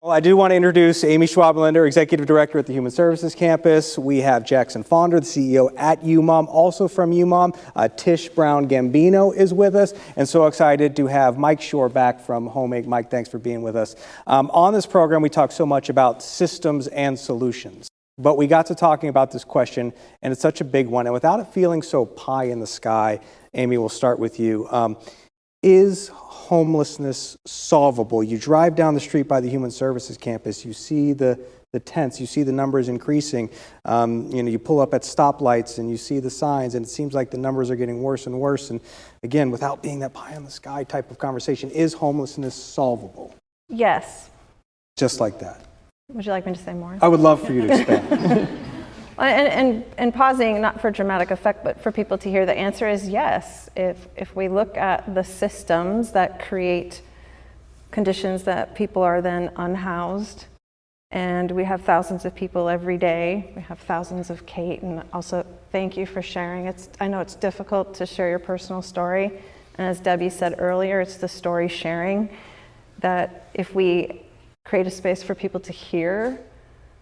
Well, I do want to introduce Amy Schwabelender, Executive Director at the Human Services Campus. We have Jackson Fonder, the CEO at UMOM, also from UMOM. Tish Brown-Gambino is with us, and so excited to have Mike Shore back from HomeAid. Mike, thanks for being with us. On this program, we talk so much about systems and solutions, but we got to talking about this question, and it's such a big one. And without it feeling so pie in the sky, Amy, we'll start with you. Is homelessness solvable? You drive down the street by the Human Services Campus, you see the tents, you see the numbers increasing. You pull up at stoplights and you see the signs, and it seems like the numbers are getting worse and worse. And again, without being that pie in the sky type of conversation, is homelessness solvable? Yes. Just like that. Would you like me to say more? I would love for you to expand. And pausing, not for dramatic effect, but for people to hear, the answer is yes. If we look at the systems that create conditions that people are then unhoused, and we have thousands of people every day, we have thousands of Kate, and also thank you for sharing. I know it's difficult to share your personal story, and as Debbie said earlier, it's the story sharing, that if we create a space for people to hear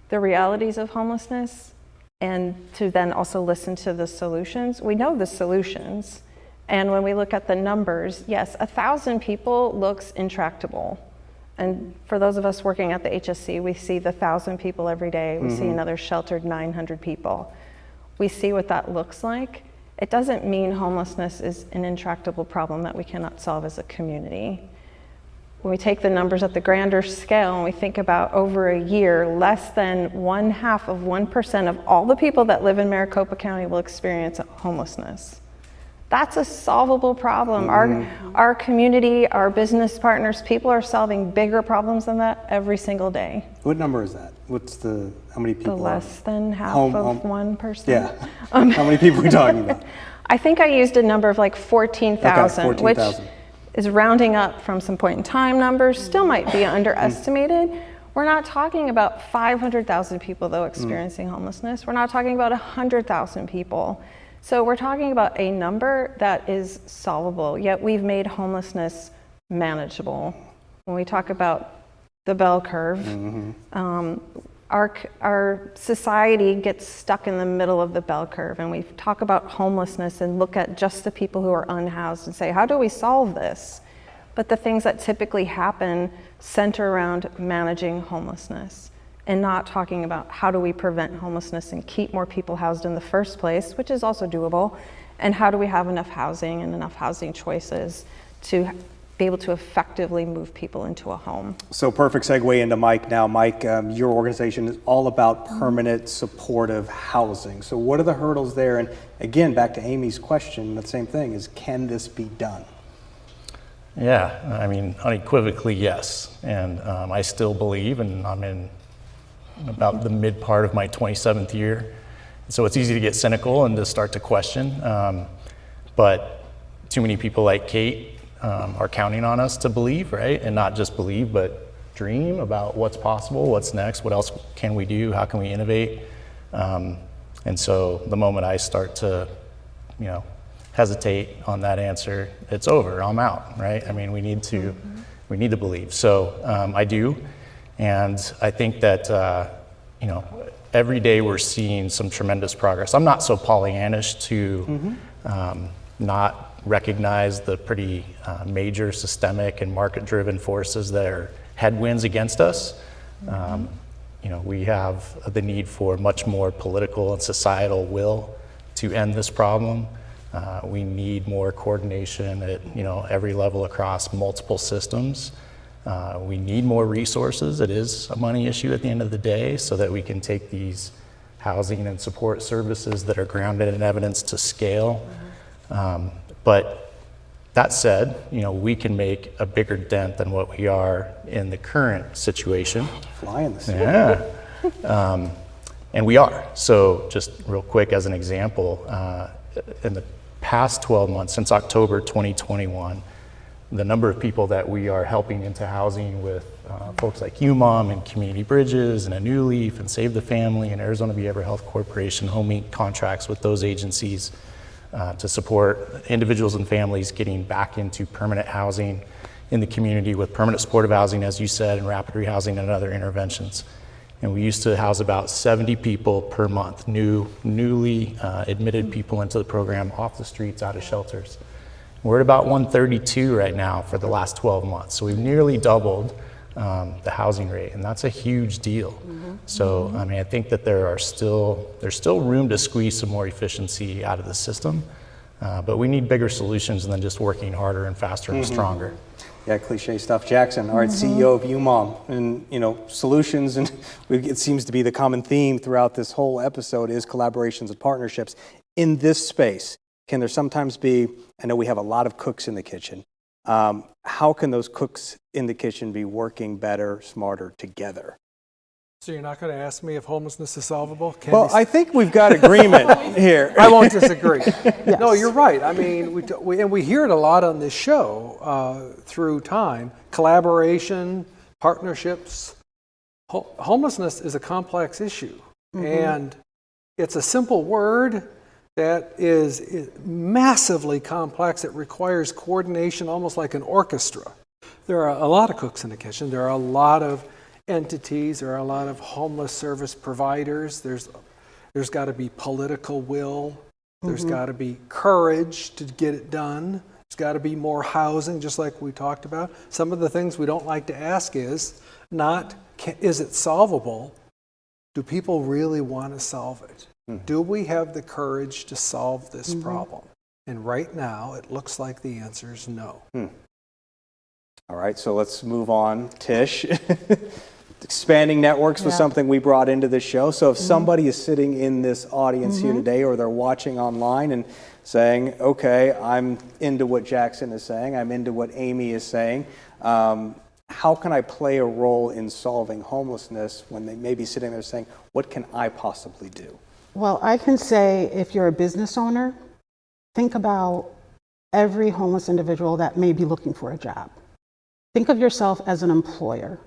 the realities of homelessness, and to then also listen to the solutions. We know the solutions, and when we look at the numbers, yes, 1,000 people looks intractable. And for those of us working at the HSC, we see the 1,000 people every day. We see another sheltered 900 people. We see what that looks like. It doesn't mean homelessness is an intractable problem that we cannot solve as a community. When we take the numbers at the grander scale and we think about over a year, less than 0.5% of all the people that live in Maricopa County will experience homelessness. That's a solvable problem. Our community, our business partners, people are solving bigger problems than that every single day. What number is that? How many people? The less than half of 1%. Yeah. How many people are we talking about? I think I used a number of like 14,000, okay, 14,000. Which is rounding up from some point in time numbers, still might be underestimated. We're not talking about 500,000 people though experiencing homelessness. We're not talking about 100,000 people. So we're talking about a number that is solvable, yet we've made homelessness manageable. When we talk about the bell curve, our society gets stuck in the middle of the bell curve, and we talk about homelessness and look at just the people who are unhoused and say, how do we solve this? But the things that typically happen center around managing homelessness and not talking about how do we prevent homelessness and keep more people housed in the first place, which is also doable, and how do we have enough housing and enough housing choices to be able to effectively move people into a home. So perfect segue into Mike now. Mike, your organization is all about permanent supportive housing. So what are the hurdles there? And again, back to Amy's question, the same thing is, can this be done? Yeah, I mean, unequivocally, yes. And I still believe, and I'm in about the mid part of my 27th year. So it's easy to get cynical and to start to question. But too many people like Kate are counting on us to believe, right? And not just believe, but dream about what's possible, what's next, what else can we do, how can we innovate? And so the moment I start to, hesitate on that answer, it's over, I'm out, right? I mean, we need to believe. So I do, and I think that, every day we're seeing some tremendous progress. I'm not so Pollyannish to not recognize the pretty major systemic and market-driven forces that are headwinds against us. We have the need for much more political and societal will to end this problem. We need more coordination at every level across multiple systems. We need more resources. It is a money issue at the end of the day, so that we can take these housing and support services that are grounded in evidence to scale. But that said, we can make a bigger dent than what we are in the current situation. Fly in the seat. Yeah. And we are. So just real quick as an example, in the past 12 months, since October 2021, the number of people that we are helping into housing with folks like UMOM and Community Bridges and A New Leaf and Save the Family and Arizona Behavioral Health Corporation, HomeAid contracts with those agencies to support individuals and families getting back into permanent housing in the community with permanent supportive housing, as you said, and rapid rehousing and other interventions. And we used to house about 70 people per month, newly admitted people into the program off the streets, out of shelters. We're at about 132 right now for the last 12 months. So we've nearly doubled the housing rate, and that's a huge deal. So, I mean, I think that there's still room to squeeze some more efficiency out of the system, but we need bigger solutions than just working harder and faster and stronger. Yeah, cliche stuff. Jackson, all right, CEO of UMOM, and solutions, and it seems to be the common theme throughout this whole episode is collaborations and partnerships. In this space, can there sometimes be, I know we have a lot of cooks in the kitchen, how can those cooks in the kitchen be working better, smarter together? So you're not going to ask me if homelessness is solvable? Well, I think we've got agreement here. I won't disagree. Yes. No, you're right. I mean, we hear it a lot on this show through time. Collaboration, partnerships. Homelessness is a complex issue. And it's a simple word that is massively complex. It requires coordination, almost like an orchestra. There are a lot of cooks in the kitchen. There are a lot of entities. There are a lot of homeless service providers. There's got to be political will. There's got to be courage to get it done. There's got to be more housing, just like we talked about. Some of the things we don't like to ask is it solvable? Do people really want to solve it? Do we have the courage to solve this problem? And right now, it looks like the answer is no. All right, so let's move on. Tish, expanding networks was something we brought into this show. So if somebody is sitting in this audience here today, or they're watching online and saying, okay, I'm into what Jackson is saying, I'm into what Amy is saying, how can I play a role in solving homelessness, when they may be sitting there saying, what can I possibly do? Well, I can say, if you're a business owner, think about every homeless individual that may be looking for a job. Think of yourself as an employer.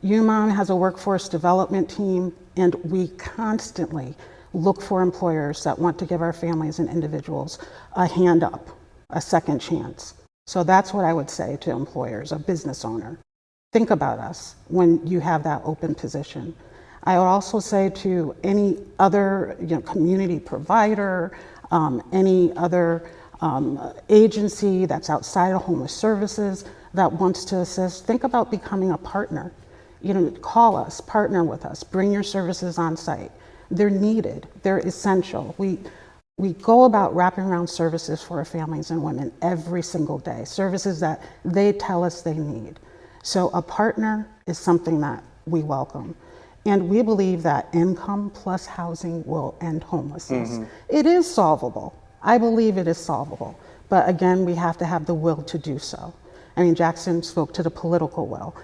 UMOM has a workforce development team, and we constantly look for employers that want to give our families and individuals a hand up, a second chance. So that's what I would say to employers, a business owner. Think about us when you have that open position. I would also say to any other community provider, any other agency that's outside of homeless services that wants to assist, think about becoming a partner. Call us, partner with us, bring your services on site. They're needed, they're essential. We go about wrapping around services for our families and women every single day, services that they tell us they need. So a partner is something that we welcome. And we believe that income plus housing will end homelessness. It is solvable. I believe it is solvable. But again, we have to have the will to do so. I mean, Jackson spoke to the political will.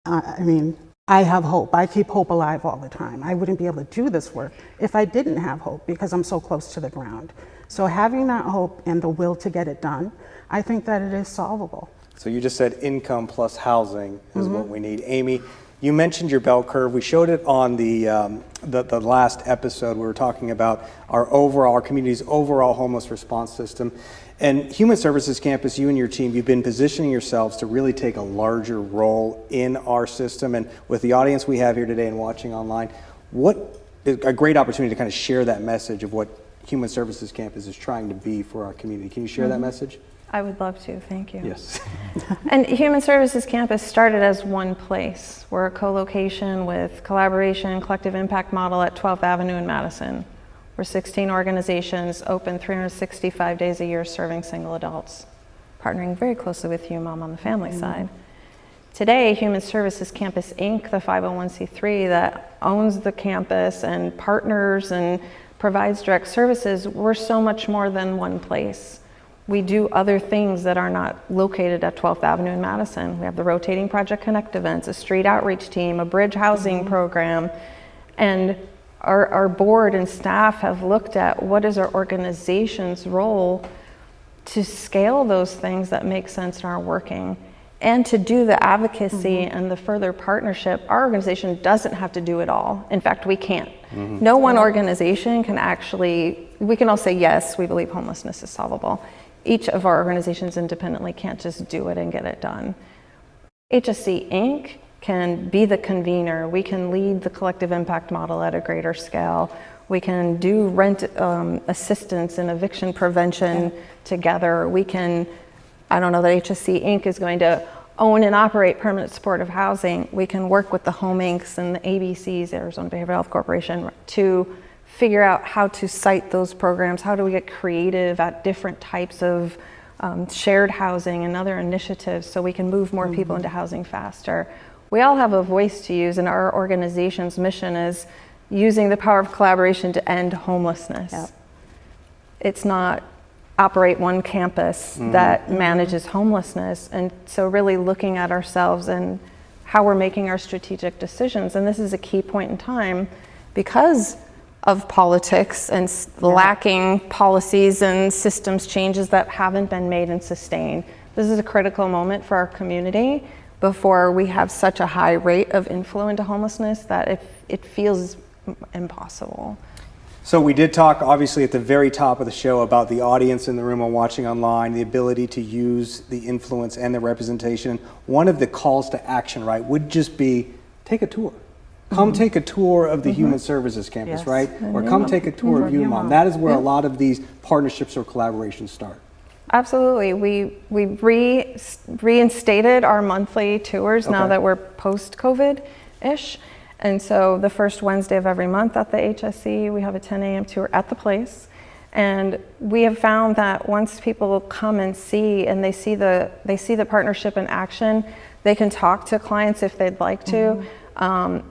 I have hope. I keep hope alive all the time. I wouldn't be able to do this work if I didn't have hope, because I'm so close to the ground. So having that hope and the will to get it done, I think that it is solvable. So you just said income plus housing is what we need. Amy, you mentioned your bell curve. We showed it on the last episode. We were talking about our community's overall homeless response system. And Human Services Campus, you and your team, you've been positioning yourselves to really take a larger role in our system. And with the audience we have here today and watching online, what is a great opportunity to kind of share that message of what Human Services Campus is trying to be for our community. Can you share that message? I would love to, thank you. Yes. And Human Services Campus started as one place. We're a co-location with collaboration, collective impact model at 12th Avenue in Madison. We're 16 organizations, open 365 days a year, serving single adults, partnering very closely with UMOM on the family side. Today, Human Services Campus Inc., the 501c3 that owns the campus and partners and provides direct services, we're so much more than one place. We do other things that are not located at 12th Avenue in Madison. We have the rotating Project Connect events, a street outreach team, a bridge housing program, and our board and staff have looked at what is our organization's role to scale those things that make sense and are working, and to do the advocacy and the further partnership. Our organization doesn't have to do it all. In fact, we can't. No one organization can actually, we can all say, yes, we believe homelessness is solvable. Each of our organizations independently can't just do it and get it done. HSC Inc. can be the convener. We can lead the collective impact model at a greater scale. We can do rent assistance and eviction prevention together. We can, I don't know that HSC Inc. is going to own and operate permanent supportive housing. We can work with the Home Incs and the ABCs, Arizona Behavioral Health Corporation, to figure out how to site those programs. How do we get creative at different types of shared housing and other initiatives so we can move more people into housing faster. We all have a voice to use, and our organization's mission is using the power of collaboration to end homelessness. Yep. It's not operate one campus that manages homelessness. And so really looking at ourselves and how we're making our strategic decisions. And this is a key point in time because of politics and lacking policies and systems changes that haven't been made and sustained. This is a critical moment for our community before we have such a high rate of inflow into homelessness that it feels impossible. So we did talk, obviously, at the very top of the show about the audience in the room and watching online, the ability to use the influence and the representation. One of the calls to action, right, would just be take a tour. Come take a tour of the Human Services Campus, Yes. right? Or come take a tour of UMOM. That is where a lot of these partnerships or collaborations start. Absolutely. We reinstated our monthly tours now that we're post-COVID-ish. And so the first Wednesday of every month at the HSC, we have a 10 a.m. tour at the place. And we have found that once people come and see, and they see the partnership in action, they can talk to clients if they'd like to.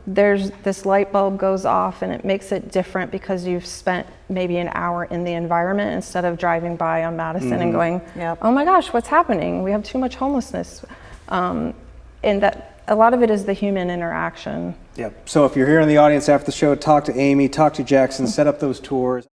There's this light bulb goes off, and it makes it different because you've spent maybe an hour in the environment instead of driving by on Madison and going, oh my gosh, what's happening? We have too much homelessness. And that a lot of it is the human interaction. Yep. So if you're here in the audience after the show, talk to Amy, talk to Jackson, set up those tours.